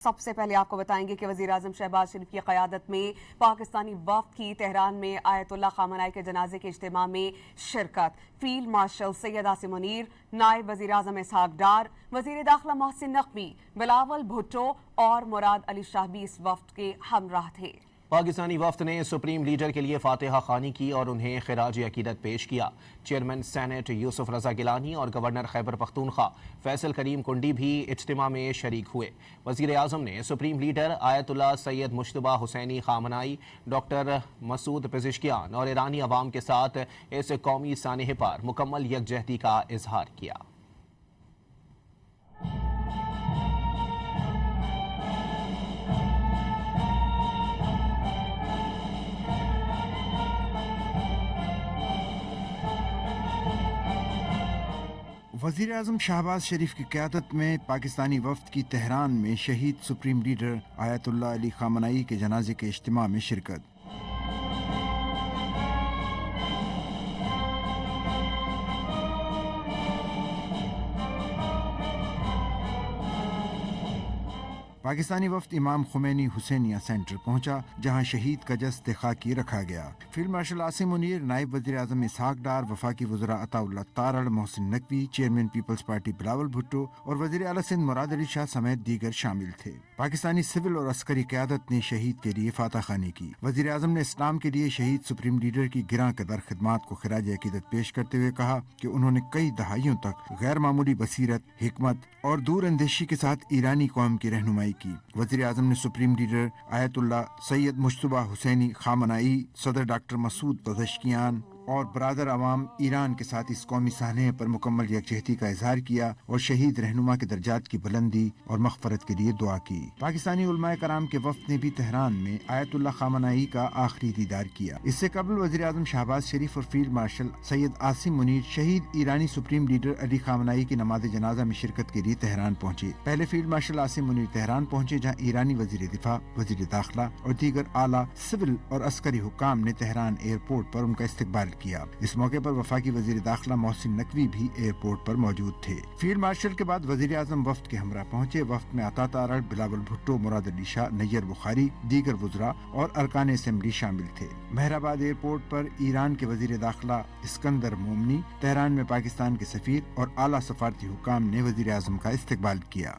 सबसे पहले आपको बताएंगे कि वज़ीर-ए-आज़म शहबाज शरीफ की क़यादत में पाकिस्तानी वफ़द की तेहरान में आयतुल्लाह ख़ामनाई के जनाजे के इज्तिमा में शिरकत। फील्ड मार्शल सैयद आसिम मुनीर, नायब वज़ीर-ए-आज़म इसहाक डार, वज़ीर दाखिला मोहसिन नकवी, बिलावल भुट्टो और मुराद अली शाह भी इस वफ़द के हमराह थे। पाकिस्तानी वफ़द ने सुप्रीम लीडर के लिए फातिहा खानी की और उन्हें खिराज अकीदत पेश किया। चेयरमैन सेनेट यूसुफ रजा गिलानी और गवर्नर खैबर पख्तूनख्वा फैसल करीम कुंडी भी इज्तिमा में शरीक हुए। वज़ीर आज़म ने supreme leader Ayatollah Syed Mojtaba Hosseini Khamenei, doctor Masoud Pezeshkian और ईरानी अवाम के साथ इस कौमी सानहे पर मुकम्मल यकजहती का इजहार किया। वज़ीर आज़म शहबाज शरीफ की क़यादत में पाकिस्तानी वफ़द की तेहरान में शहीद सुप्रीम लीडर आयतुल्लाह अली ख़ामनाई के जनाजे के इज्तिमा में शिरकत। पाकिस्तानी वफ़द इमाम खुमैनी हुसैनिया सेंटर पहुंचा, जहां शहीद का जस्द खाकी रखा गया। फील्ड मार्शल आसिम मुनीर, नायब वज़ीर आज़म इसहाक डार, वफाकी वज़रा Attaullah Tarar, Mohsin Naqvi, chairman Peoples Party Bilawal Bhutto और वज़ीर आला सिंध मुराद अली शाह समेत दीगर शामिल थे। पाकिस्तानी सिविल और अस्करी क़यादत ने शहीद के लिए फातह खानी की। वज़ीर आज़म ने इस्लाम के लिए शहीद सुप्रीम लीडर की गिरां कदर खिदमात को खिराज अकीदत पेश करते हुए कहा कि उन्होंने कई दहाइयों तक गैर मामूली बसीरत, हिकमत और दूर अंदेशी के साथ ईरानी कौम की रहनुमाई की। वज़ीर आज़म ने supreme leader Ayatollah Syed Mojtaba Hosseini Khamenei, सदर डॉक्टर मसूद पेज़ेश्कियान और बरादर अवाम ईरान के साथ इस कौमी सानहे पर मुकम्मल यकजहती का इजहार किया और शहीद रहनुमा के दर्जात की बुलंदी और मग़फ़रत के लिए दुआ की। पाकिस्तानी उलमाए कराम के वफ़द ने भी तेहरान में आयतुल्लाह ख़ामनाई का आखिरी दीदार किया। इससे कबल वज़ीर आज़म शहबाज शरीफ और फील्ड मार्शल सैयद आसिम मुनीर शहीद ईरानी सुप्रीम लीडर अली ख़ामनाई की नमाज जनाजा में शिरकत के लिए तेहरान पहुंचे। पहले field marshal Asim Munir Tehran पहुंचे, जहाँ ईरानी वज़ीर दिफा, वज़ीर दाखिला और दीगर आला सिविल और अस्करी हुक्काम ने तेहरान एयरपोर्ट पर उनका इस्तकबाल किया। इस मौके पर वफाकी वज़ीर दाखिला मोहसिन नकवी भी एयरपोर्ट पर मौजूद थे। फील्ड मार्शल के बाद वज़ीर आज़म वफ़द के हमरा पहुंचे। वफ़द में अता तारड़, बिलावल भुट्टो, मुराद अली शाह, नैयर बुखारी, दीगर वज़रा और अरकान असेंबली शामिल थे। मेहराबाद एयरपोर्ट पर ईरान के वज़ीर दाखिला इस्कंदर मोमनी, तेहरान में पाकिस्तान के सफीर और आला सफारती हुक्काम ने वज़ीर आज़म का इस्तकबाल किया।